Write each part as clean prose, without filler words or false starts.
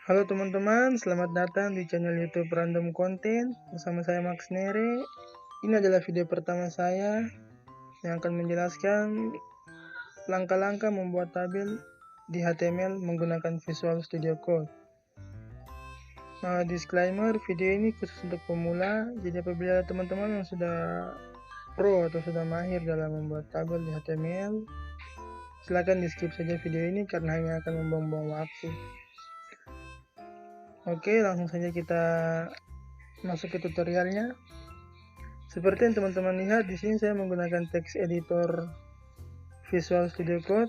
Halo teman-teman, selamat datang di channel YouTube Random Content bersama saya Max Nere. Ini adalah video pertama saya yang akan menjelaskan langkah-langkah membuat tabel di HTML menggunakan Visual Studio Code. Disclaimer, video ini khusus untuk pemula, jadi apabila teman-teman yang sudah pro atau sudah mahir dalam membuat tabel di HTML, silakan di skip saja video ini karena hanya akan membuang-buang waktu. Oke, langsung saja kita masuk ke tutorialnya. Seperti yang teman-teman lihat di sini saya menggunakan text editor Visual Studio Code.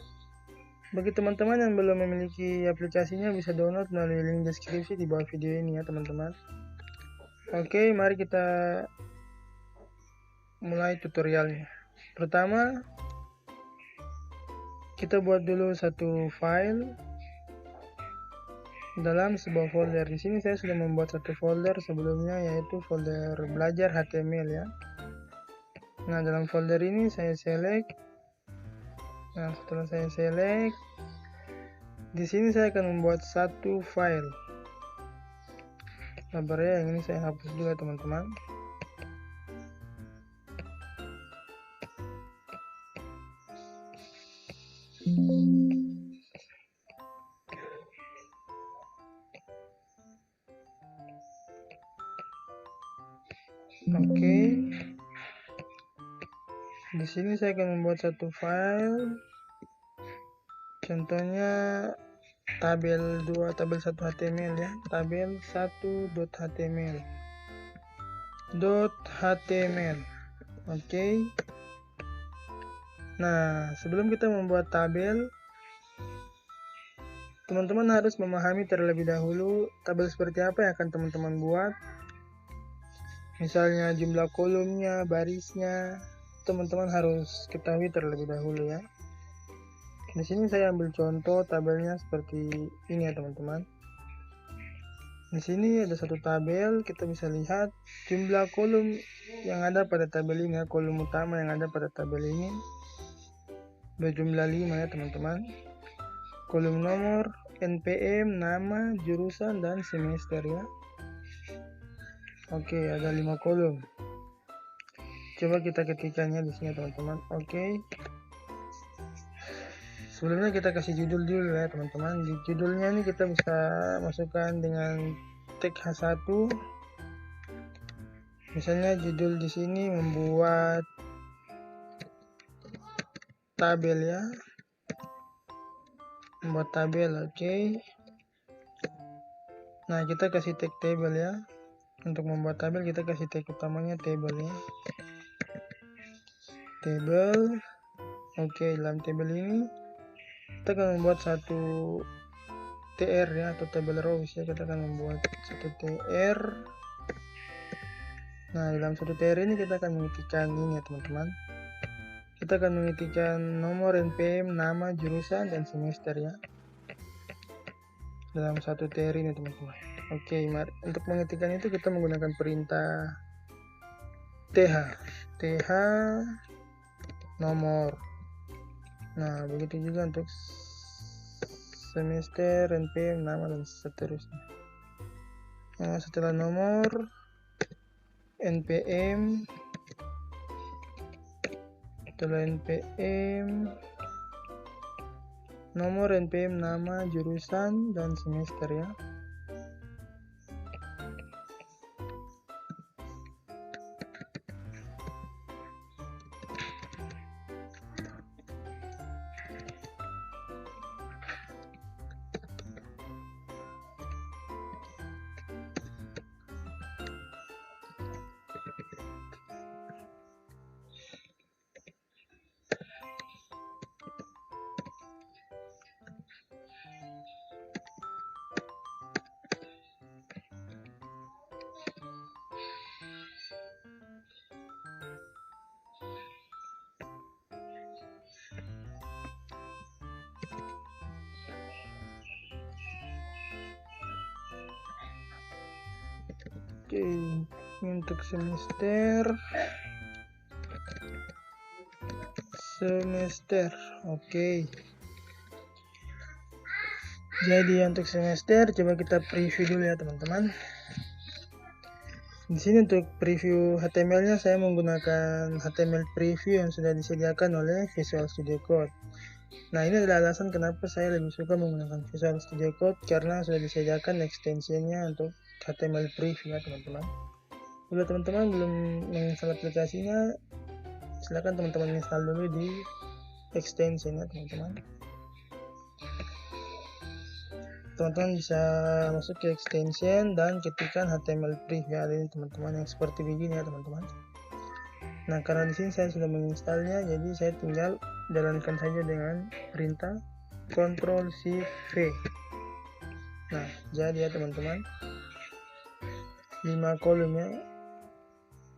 Bagi teman-teman yang belum memiliki aplikasinya bisa download melalui link deskripsi di bawah video ini ya teman-teman. Oke, mari kita mulai tutorialnya. Pertama, kita buat dulu satu file dalam sebuah folder. Di sini saya sudah membuat satu folder sebelumnya, yaitu folder belajar HTML ya. Nah, dalam folder ini saya select. Nah, setelah saya select, di sini saya akan membuat satu file. Sabar ya, yang ini saya hapus juga teman-teman. Oke. Di sini saya akan membuat satu file. Contohnya tabel 2, tabel 1 HTML ya. Tabel 1.html. .html. Oke. Nah, sebelum kita membuat tabel, teman-teman harus memahami terlebih dahulu tabel seperti apa yang akan teman-teman buat. Misalnya jumlah kolomnya, barisnya, teman-teman harus ketahui terlebih dahulu ya. Di sini saya ambil contoh tabelnya seperti ini ya teman-teman. Di sini ada satu tabel, kita bisa lihat jumlah kolom yang ada pada tabel ini ya, kolom utama yang ada pada tabel ini berjumlah 5 ya teman-teman. Kolom nomor, NPM, nama, jurusan, dan semester ya. Oke, ada 5 kolom. Coba kita ketikkannya di sini teman-teman. Oke. Sebelumnya kita kasih judul dulu ya teman-teman. Di judulnya ini kita bisa masukkan dengan tag H1. Misalnya judul di sini membuat tabel ya. Membuat tabel, oke. Nah, kita kasih tag table ya. Untuk membuat tabel kita kasih tag utamanya table ya. Table. Oke, dalam table ini kita akan membuat satu tr ya, atau table rows ya. Kita akan membuat satu tr. Nah, dalam satu tr ini kita akan mengetikkan ini ya teman-teman. Kita akan mengetikkan nomor, NPM, nama, jurusan, dan semester ya. Dalam satu tr ini teman-teman. Oke, mari untuk mengetikkan itu kita menggunakan perintah th nomor. Nah, begitu juga untuk semester, NPM, nama, dan seterusnya. Nah, setelah nomor, NPM, setelah NPM, nomor, NPM, nama, jurusan, dan semester ya. Oke, untuk semester, oke. Jadi untuk semester coba kita preview dulu ya teman-teman. Di sini untuk preview HTML-nya saya menggunakan HTML preview yang sudah disediakan oleh Visual Studio Code. Nah, ini adalah alasan kenapa saya lebih suka menggunakan Visual Studio Code, karena sudah disediakan extensionnya untuk HTML preview ya teman-teman. Bila teman-teman belum menginstal aplikasinya, silakan teman-teman install dulu di extensionnya teman-teman. Teman-teman bisa masuk ke extension dan ketikkan HTML preview ada ini teman-teman, yang seperti begini ya teman-teman. Nah, karena di sini saya sudah menginstalnya, jadi saya tinggal jalankan saja dengan perintah Ctrl+Shift+V. Nah, jadi ya teman-teman, 5 kolom ya,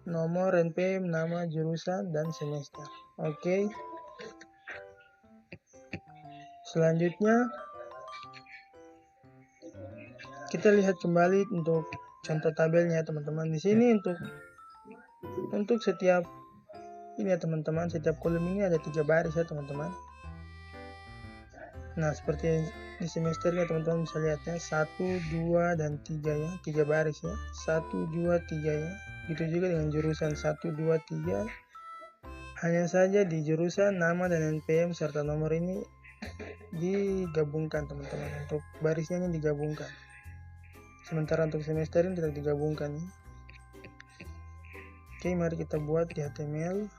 nomor, NPM, nama, jurusan, dan semester. Oke. Selanjutnya kita lihat kembali untuk contoh tabelnya teman-teman. Di sini untuk setiap ini ya teman-teman, setiap kolom ini ada 3 baris ya teman-teman. Nah, seperti di semesternya teman-teman bisa lihatnya 1, 2, dan 3 ya, 3 baris ya, 1, 2, 3 ya. Gitu juga dengan jurusan 1, 2, 3. Hanya saja di jurusan nama dan NPM serta nomor ini digabungkan teman-teman, untuk barisnya ini digabungkan. Sementara untuk semester ini tidak digabungkan ya. Oke, mari kita buat di HTML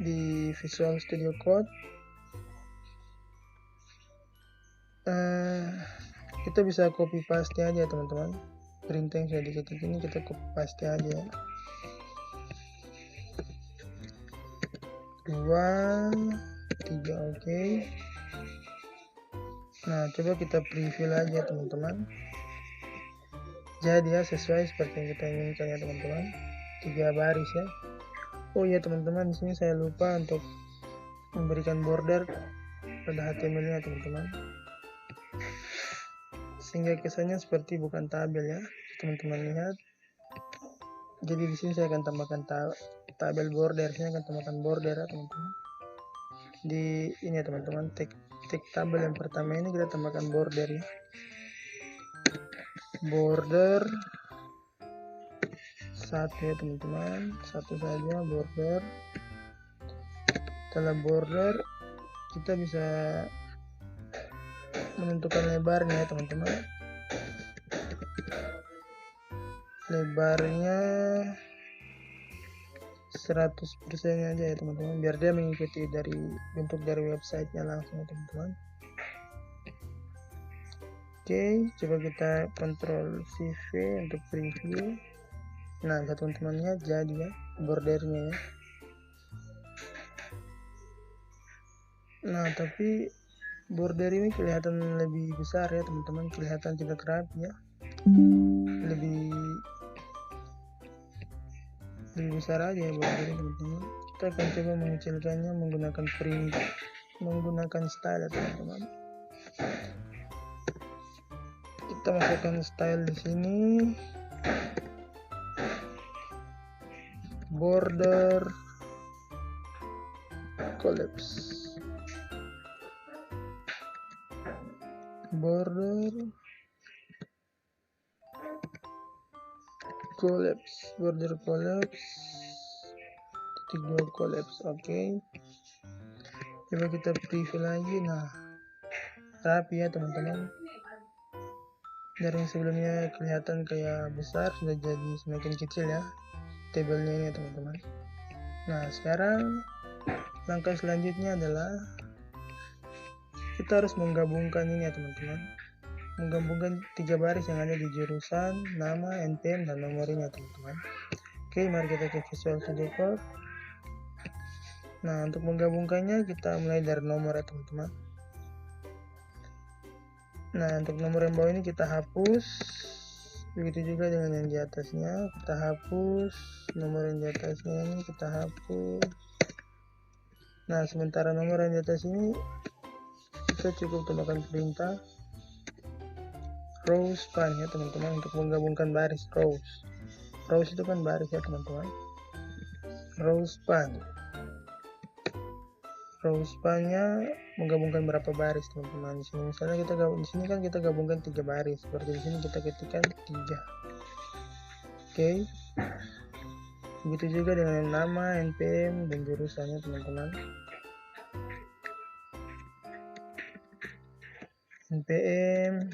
di Visual Studio Code. Kita bisa copy paste aja teman-teman, perintah yang sudah diketik ini kita copy paste aja. 2, 3, oke. Nah, coba kita preview aja teman-teman. Jadi ya, sesuai seperti yang kita inginkan ya teman-teman, 3 baris ya. Oh iya teman-teman, di sini saya lupa untuk memberikan border pada HTML-nya teman-teman, sehingga kesannya seperti bukan tabel ya. Teman-teman lihat. Jadi di sini saya akan tambahkan tabel border, saya akan tambahkan border ya teman-teman. Di ini ya teman-teman, tag tabel yang pertama ini kita tambahkan border ya. Border 1 ya teman-teman, 1 saja border. Setelah border kita bisa menentukan lebarnya ya teman-teman. Lebarnya 100% aja ya teman-teman, biar dia mengikuti dari bentuk dari websitenya langsung ya teman-teman. Oke, coba kita Ctrl+Shift+V untuk preview. Nah, teman-teman lihat jadi ya bordernya ya. Nah, tapi border ini kelihatan lebih besar ya teman-teman, kelihatan tidak rapi ya, lebih besar aja ya border teman-teman. Kita akan coba mengecilkannya menggunakan print, menggunakan style ya teman-teman. Kita masukkan style di sini, border collapse, border collapse, titik 2 collapse. Oke. Coba kita preview lagi. Nah, rapi ya teman-teman. Dari yang sebelumnya kelihatan kayak besar, sudah jadi semakin kecil ya tabelnya ini ya teman-teman. Nah, sekarang langkah selanjutnya adalah kita harus menggabungkan ini ya teman-teman, menggabungkan 3 baris yang ada di jurusan, nama, NPM, dan nomor ini ya teman-teman. Oke, mari kita ke Visual Studio Code. Nah, untuk menggabungkannya kita mulai dari nomor ya teman-teman. Nah, untuk nomor yang bawah ini kita hapus, begitu juga dengan yang di atasnya kita hapus, nomor yang di atasnya ini kita hapus. Nah, sementara nomor yang di atas ini kita cukup tambahkan perintah row span ya teman-teman, untuk menggabungkan baris. Row itu kan baris ya teman-teman, row span. row span-nya menggabungkan berapa baris teman-teman. Di sini misalnya di sini kan kita gabungkan 3 baris. Seperti di sini kita ketikkan 3. Oke. Begitu juga dengan nama, NPM dan jurusannya teman-teman. NPM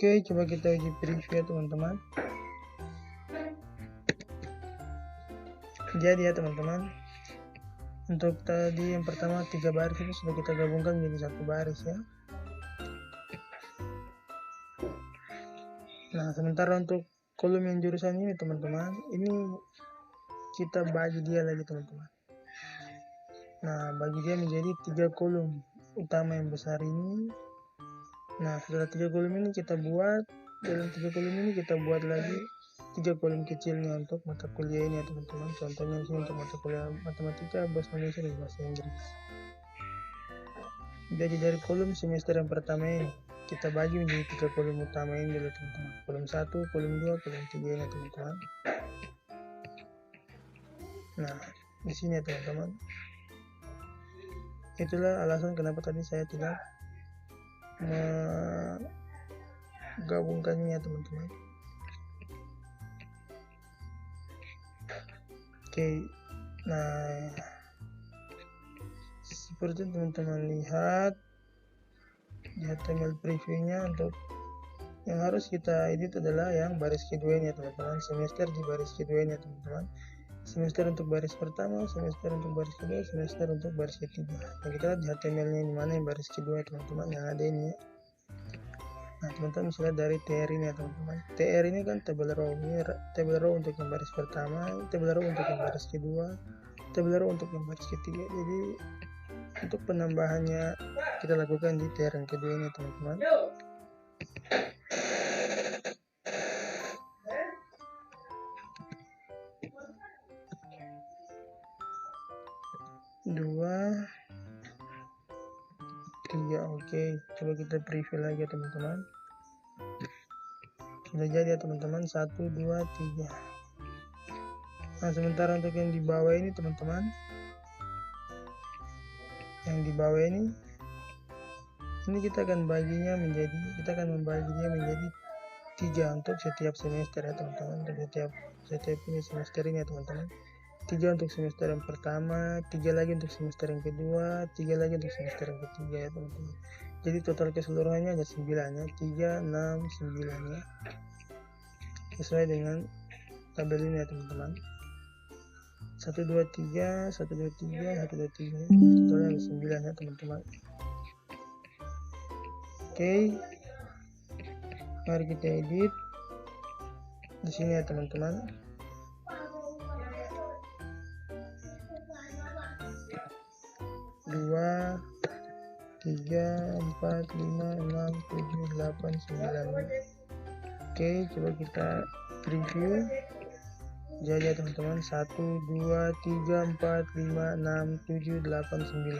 Oke, coba kita uji preview ya teman-teman. Jadi ya teman-teman, untuk tadi yang pertama 3 baris itu sudah kita gabungkan menjadi 1 baris ya. Nah, sementara untuk kolom yang jurusan ini teman-teman, ini kita bagi dia lagi teman-teman. Nah, bagi dia menjadi 3 kolom utama yang besar ini. Nah, setelah 3 kolom ini kita buat, dalam 3 kolom ini kita buat lagi 3 kolom kecilnya untuk mata kuliah ini ya teman-teman. Contohnya di sini untuk mata kuliah matematika, bahasa Indonesia dan bahasa Inggris. Jadi dari kolom semester yang pertama ini kita bagi menjadi 3 kolom utama ini dulu teman-teman. Kolom 1, kolom 2, kolom 3 ini ya teman-teman. Nah, di sini ya teman-teman. Itulah alasan kenapa tadi saya tidak menggabungkannya ya teman-teman. Oke, nah seperti teman-teman lihat di HTML previewnya, untuk yang harus kita edit adalah yang baris kedua ini ya teman-teman. Semester di baris kedua ini ya teman-teman. Semester untuk baris pertama, semester untuk baris kedua, semester untuk baris ketiga. Nah, kita lihat di HTML-nya di mana yang baris kedua ya teman-teman, yang ada ini ya. Nah, teman-teman bisa lihat dari TR ini ya teman-teman. TR ini kan table row, ini table row untuk yang baris pertama, table row untuk yang baris kedua, table row untuk yang baris ketiga. Jadi untuk penambahannya kita lakukan di TR yang kedua ini teman-teman. Dua, tiga, oke. Coba kita preview lagi ya teman-teman. Sudah jadi ya teman-teman, 1, 2, 3. Nah, sementara untuk yang di bawah ini teman-teman, yang di bawah ini kita akan baginya menjadi, kita akan membagi dia menjadi 3 untuk setiap semester ya teman-teman. Untuk setiap ini semester ini ya teman-teman. 3 untuk semester yang pertama, 3 lagi untuk semester yang kedua, 3 lagi untuk semester yang ketiga ya teman-teman. Jadi total keseluruhannya ada 9 ya, 3, 6, 9 ya. Sesuai dengan tabel ini ya teman-teman. 1, 2, 3, 1, 2, 3, 1, 2, 3. Totalnya ada 9 ya teman-teman. Oke. Mari kita edit di sini ya teman-teman. Dua, 3, 4, 5, 6, 7, 8, 9. Oke, coba kita preview. Jadi ya teman-teman, 1, 2, 3, 4, 5, 6, 7, 8, 9.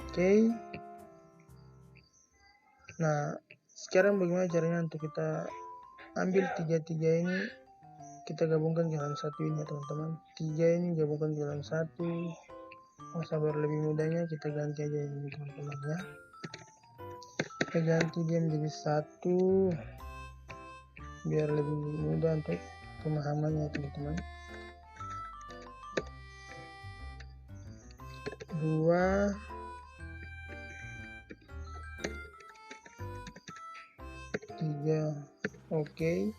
Oke. Nah, sekarang bagaimana caranya untuk kita ambil 3 ini, kita gabungkan ke dalam 1 ini ya teman-teman. 3 ini gabungkan ke dalam 1. Sabar lebih mudahnya kita ganti aja ini teman-teman ya. kita ganti dia menjadi 1 biar lebih mudah untuk pemahamannya teman-teman. 2 3. Oke.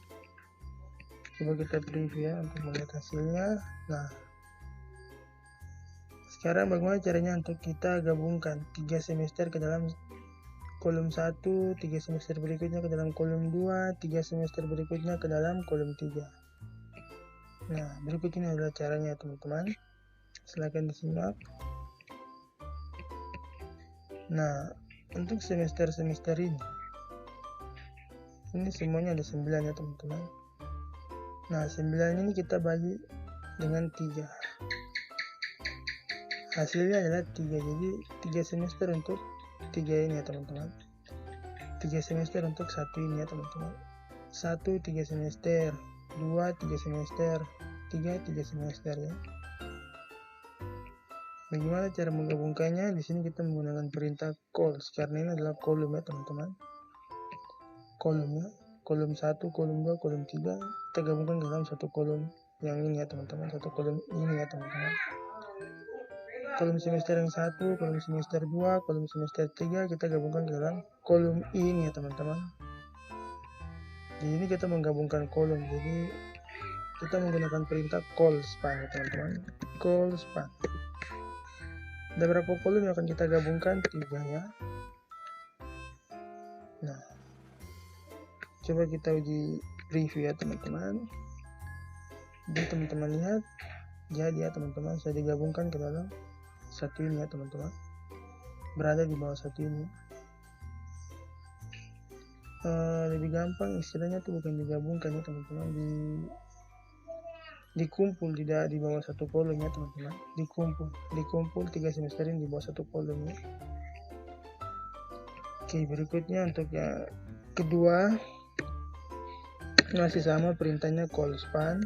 Coba kita preview ya untuk melihat hasilnya. Nah, sekarang bagaimana caranya untuk kita gabungkan 3 semester ke dalam kolom 1, 3 semester berikutnya ke dalam kolom 2, 3 semester berikutnya ke dalam kolom 3. Nah, berikut ini adalah caranya teman-teman. Silakan disimak. Nah, untuk semester-semester ini semuanya ada 9 ya teman-teman. Nah, 9 ini kita bagi dengan 3. Hasilnya adalah 3. Jadi 3 semester untuk 3 ini ya teman-teman. 3 semester untuk 1 ini ya teman-teman. 1 3 semester, 2 3 semester, 3 3 semester ya. Bagaimana cara menggabungkannya? Di sini kita menggunakan perintah calls karena ini adalah kolom ya teman-teman. Kolomnya, kolom 1, kolom 2, kolom 3 kita gabungkan ke dalam satu kolom yang ini ya teman-teman, satu kolom ini ya teman-teman. Kolom semester yang 1, kolom semester 2, kolom semester 3 kita gabungkan ke dalam kolom ini ya teman-teman. Jadi ini kita menggabungkan kolom, jadi kita menggunakan perintah call span ya teman-teman. Call span. Ada berapa kolom yang akan kita gabungkan? 3 ya. Nah, coba kita uji review ya teman-teman. Jadi teman-teman lihat, jadi ya teman-teman saya digabungkan ke dalam satu ini ya teman-teman, berada di bawah satu ini. Lebih gampang istilahnya tuh bukan digabungkan ya teman-teman, dikumpul tidak di bawah satu kolom ya teman-teman. Dikumpul 3 semester ini di bawah satu kolom ya. Oke, berikutnya untuk yang kedua masih sama perintahnya call span.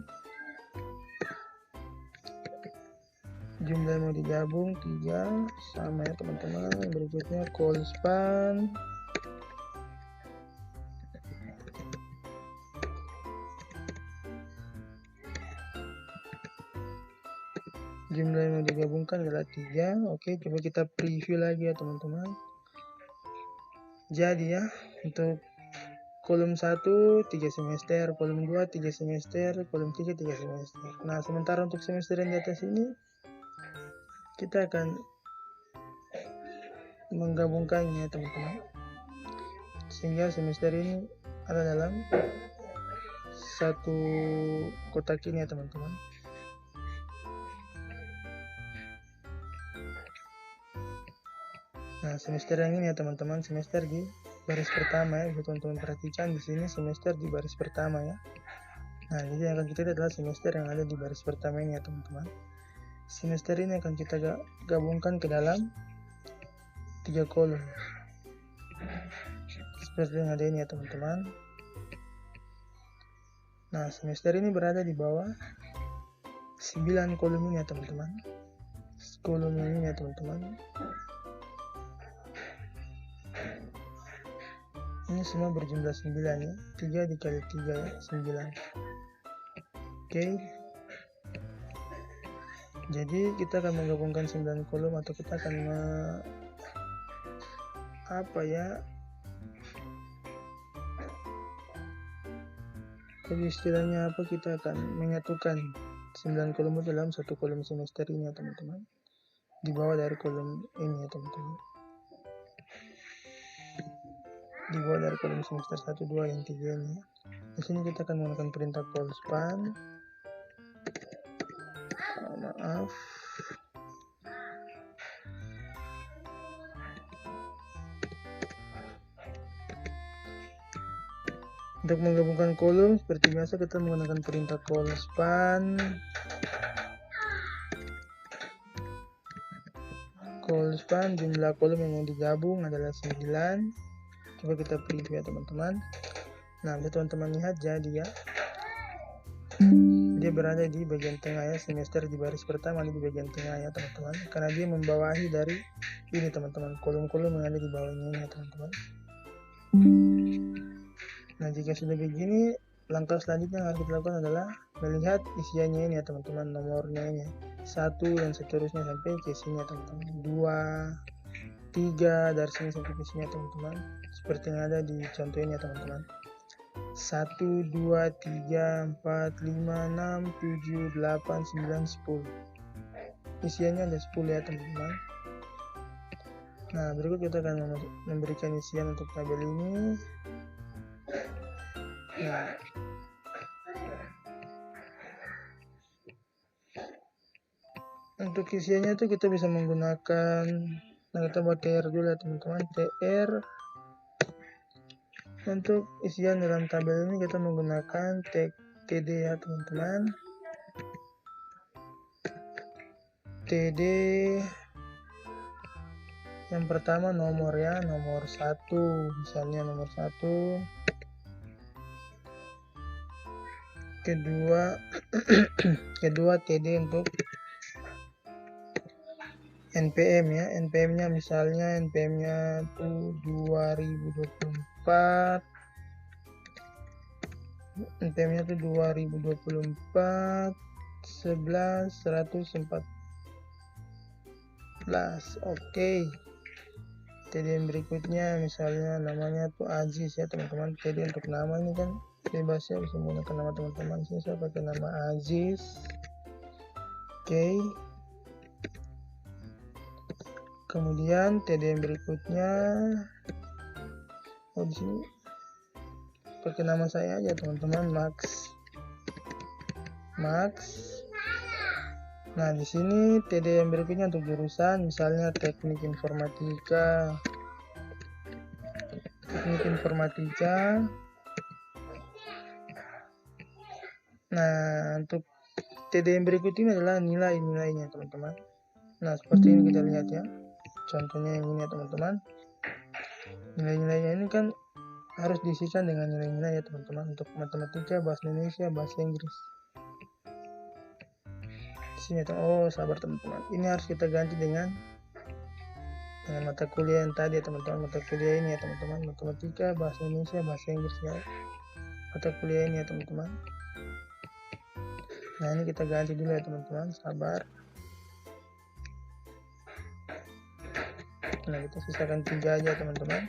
Jumlah yang mau digabung 3 sama ya teman-teman. Berikutnya call span. Jumlah yang mau digabungkan adalah 3. Oke, coba kita preview lagi ya teman-teman. Jadi ya, untuk kolom 1 3 semester, kolom 2 3 semester, kolom 3 3 semester. Nah, sementara untuk semester yang di atas ini kita akan menggabungkannya teman-teman, sehingga semester ini ada dalam satu kotak ini ya teman-teman. Nah, semester yang ini ya teman-teman, semester di baris pertama ya. Bisa teman-teman perhatikan di sini semester di baris pertama ya. Nah, jadi yang akan kita lihat adalah semester yang ada di baris pertama ini ya teman-teman. Semester ini akan kita gabungkan ke dalam 3 kolom seperti yang ada ini ya teman-teman. Nah, semester ini berada di bawah 9 kolom ini ya teman-teman. Kolom ini ya teman-teman. Ini semua berjumlah 9 ya. 3 dikali 3 ya, 9. Oke. Jadi kita akan menggabungkan 9 kolom, atau kita akan jadi istilahnya apa, kita akan menyatukan 9 kolom dalam satu kolom semester ini ya teman-teman, di bawah dari kolom ini ya teman-teman, di bawah dari kolom semester 1, 2, yang 3 ini. Di sini kita akan menggunakan perintah call span. Maaf. Untuk menggabungkan kolom seperti biasa kita menggunakan perintah call span. Call span, jumlah kolom yang mau digabung adalah 9. Coba kita preview ya teman-teman. Nah, teman-teman lihat jadi ya, dia berada di bagian tengah ya, semester di baris pertama di bagian tengah ya teman-teman, karena dia membawahi dari ini teman-teman, kolom-kolom yang ada di bawahnya ini ya teman-teman. Nah, jika sudah begini, langkah selanjutnya yang harus kita lakukan adalah melihat isiannya ini ya teman-teman, nomornya ini 1 dan seterusnya sampai ke sini ya teman-teman, 2, 3 dari sini sampai ke sini ya teman-teman, seperti yang ada di contoh ini ya teman-teman. 1, 2, 3, 4, 5, 6, 7, 8, 9, 10. Isiannya ada 10 ya teman-teman. Nah, berikut kita akan memberikan isian untuk tabel ini. Nah, untuk isiannya itu kita bisa menggunakan, nah kita buat TR dulu ya teman-teman, TR. Untuk isian dalam tabel ini kita menggunakan TD ya teman-teman. TD yang pertama nomor ya, nomor 1, misalnya nomor 1. Kedua TD untuk NPM ya, NPM-nya misalnya NPM-nya itu 2024. NPM-nya itu 2024 11 114. Oke. TD yang berikutnya misalnya namanya tuh Aziz ya teman-teman. TD untuk nama ini kan bebas ya, bisa menggunakan nama teman-teman. Sini saya pakai nama Aziz. Oke. Kemudian TD yang berikutnya, di sini pakai nama saya aja teman-teman, Max. Nah, di sini TD yang berikutnya untuk jurusan misalnya teknik informatika. Nah, untuk TD yang berikut ini adalah nilai-nilainya teman-teman. Nah, seperti ini kita lihat ya. Contohnya yang ini ya teman-teman. Nilai-nilainya ini kan harus diisikan dengan nilai-nilai ya teman-teman. Untuk matematika, bahasa Indonesia, bahasa Inggris. Di sini sabar teman-teman. Ini harus kita ganti dengan mata kuliah yang tadi ya teman-teman. Mata kuliah ini ya teman-teman. Matematika, bahasa Indonesia, bahasa Inggris ya. Mata kuliah ini ya teman-teman. Nah, ini kita ganti dulu ya teman-teman. Sabar. Nah, kita sisakan 3 aja teman-teman.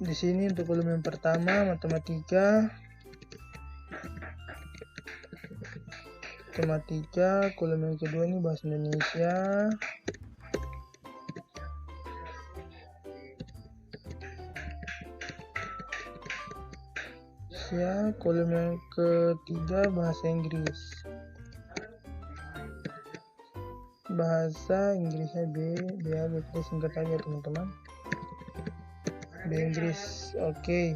Di sini untuk kolom yang pertama matematika, kolom yang kedua ini bahasa Indonesia, ya, kolom yang ketiga bahasa Inggris. Bahasa Inggrisnya B ya, kita singkat aja teman-teman. B Inggris. Oke.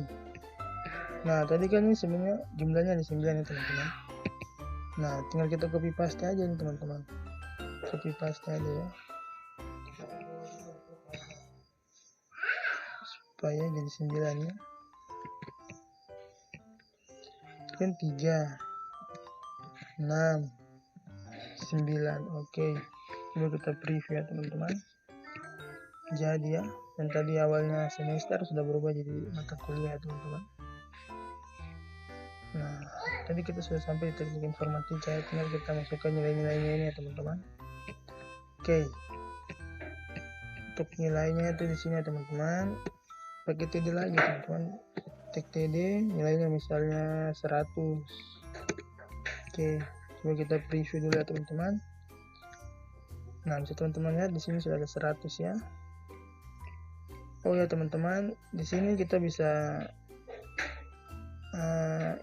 Nah, tadi kan ini sebenarnya jumlahnya ada 9 ya teman-teman. Nah, tinggal kita copy paste aja nih teman-teman. Copy paste aja ya. Supaya jadi 9 ya. Kan 3, 6, 9. Oke. Coba kita preview ya teman-teman. Jadi ya, yang tadi awalnya semester sudah berubah jadi mata kuliah teman-teman. Nah, tadi kita sudah sampai di teknik informatika, tinggal kita masukkan nilai-nilainya ini ya teman-teman. Oke. Untuk nilainya itu di sini ya teman-teman. Pakai TD lagi teman-teman. Tek TD nilainya misalnya 100. Oke, coba kita preview dulu ya teman-teman. Nah, bisa teman-teman lihat di sini sudah ada 100 ya. Oh ya teman-teman, di sini kita bisa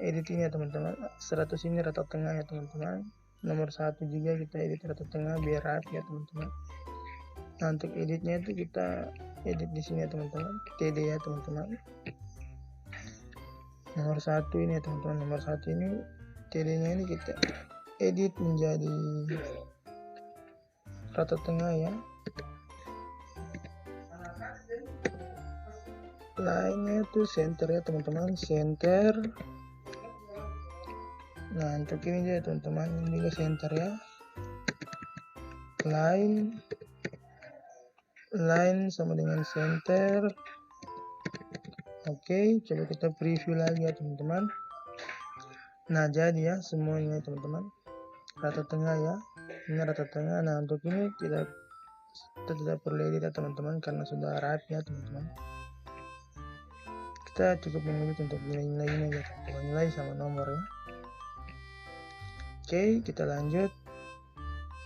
edit ini ya teman-teman. 100 ini rata tengah ya teman-teman. Nomor 1 juga kita edit rata tengah biar rapi ya teman-teman. Nah, untuk editnya itu kita edit di sini ya teman-teman. TD ya teman-teman. Nomor 1 ini ya teman-teman. Nomor 1 ini TD-nya ini kita edit menjadi rata tengah ya. Lainnya itu center ya teman-teman, center. Nah, untuk ini dia teman-teman, ini juga center ya. Line line sama dengan center. Oke, coba kita preview lagi ya teman-teman. Nah, jadi ya semuanya teman-teman, rata tengah ya, ini rata tengah. Nah, untuk ini kita tidak perlu edit ya teman-teman, karena sudah rapi ya teman-teman. Kita cukup mengedit untuk nilai-nilai ini aja, nilai sama nomor ya. Oke, kita lanjut.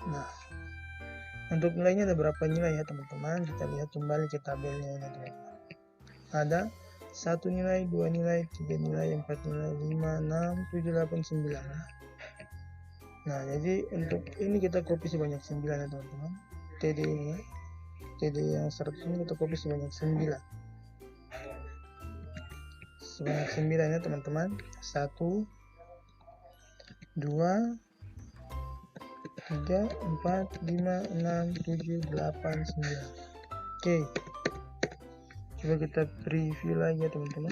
Nah, untuk nilainya ada berapa nilai ya teman-teman? Kita lihat kembali ke tabelnya ini teman-teman. Ada 1 nilai, 2 nilai, 3 nilai, 4 nilai, 5, 6, 7, 8, 9. Nah, jadi untuk ini kita copy sebanyak 9 ya teman-teman. TD ini ya. TD yang 100 ini kita copy sebanyak 9. Sebanyak 9 ya teman-teman. 1, 2, 3, 4, 5, 6, 7, 8, 9. Oke. Coba kita preview lagi ya teman-teman.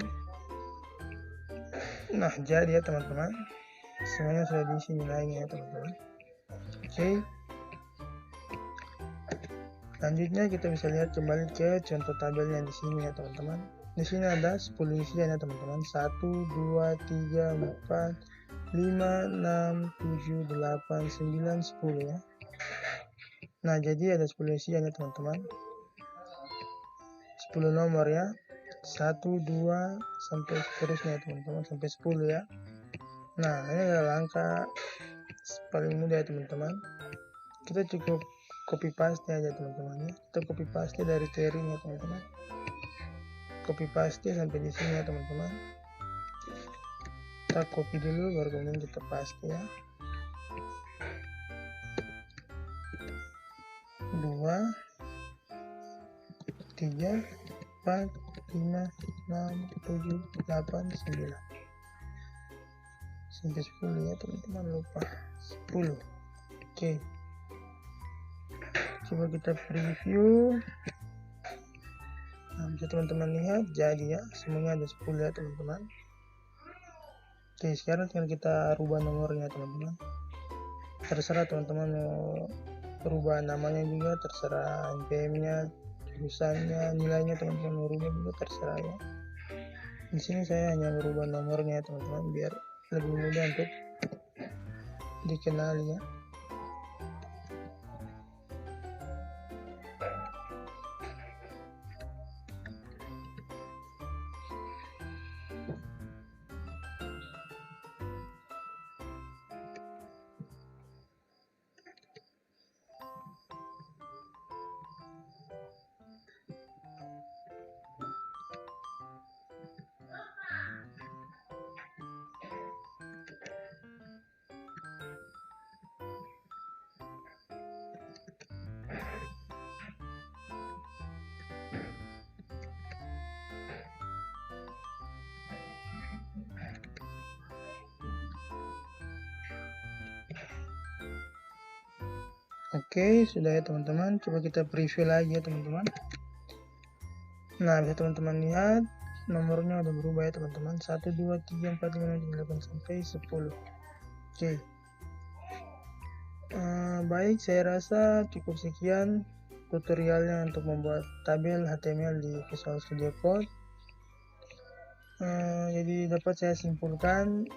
Nah, jadi ya teman-teman, semuanya sudah diisi nilainya ya teman-teman. Oke. Selanjutnya kita bisa lihat kembali ke contoh tabelnya di sini ya teman-teman. Di sini ada 10 isian ya teman-teman. 1, 2, 3, 4, 5, 6, 7, 8, 9, 10 ya. Nah, jadi ada 10 isian ya teman-teman. 10 nomor ya. 1, 2 sampai seterusnya ya teman-teman, sampai 10 ya. Nah, ini adalah angka paling mudah ya teman-teman. Kita cukup copy paste aja teman-teman ya. Kita copy paste dari query ya teman-teman. Copy paste sampai di sini ya teman-teman. Kita copy dulu baru kemudian kita paste ya. 2, 3, 4, 5, 6, 7, 8, 9 sampai 10 ya teman-teman, lupa 10. Oke. Coba kita preview. Nah, bisa teman-teman lihat jadi ya semuanya ada 10 ya teman-teman. Oke, sekarang tinggal kita rubah nomornya teman-teman. Terserah teman-teman mau rubah namanya juga, terserah NPM nya, jurusannya, nilainya teman-teman mau rubah juga terserah ya. Di sini saya hanya merubah nomornya teman-teman biar lebih mudah untuk dikenali ya. Oke, sudah ya teman-teman. Coba kita preview lagi ya teman-teman. Nah, bisa teman-teman lihat nomornya udah berubah ya teman-teman. 1, 2, 3, 4, 5, 6, 7, 8 sampai 10. Oke. Baik, saya rasa cukup sekian tutorialnya untuk membuat tabel HTML di Visual Studio Code. Jadi dapat saya simpulkan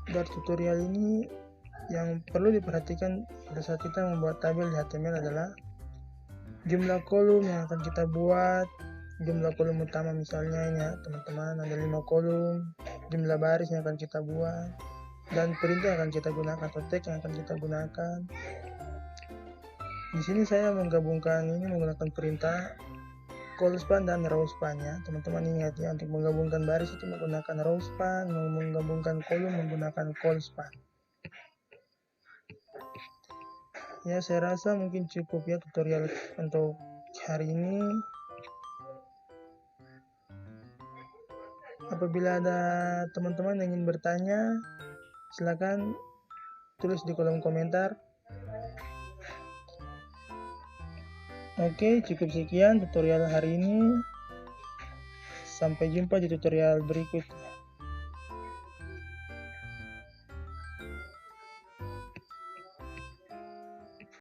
dari tutorial ini, yang perlu diperhatikan pada saat kita membuat tabel di HTML adalah jumlah kolom yang akan kita buat, jumlah kolom utama misalnya ini ya teman-teman, ada 5 kolom, jumlah baris yang akan kita buat, dan perintah yang akan kita gunakan atau tag yang akan kita gunakan. Di sini saya menggabungkan ini menggunakan perintah call span dan row span ya. Teman-teman ingat ya, untuk menggabungkan baris itu menggunakan row span, menggabungkan kolom menggunakan call span. Ya, saya rasa mungkin cukup ya tutorial untuk hari ini. Apabila ada teman-teman yang ingin bertanya, silakan tulis di kolom komentar. Oke, cukup sekian tutorial hari ini. Sampai jumpa di tutorial berikut.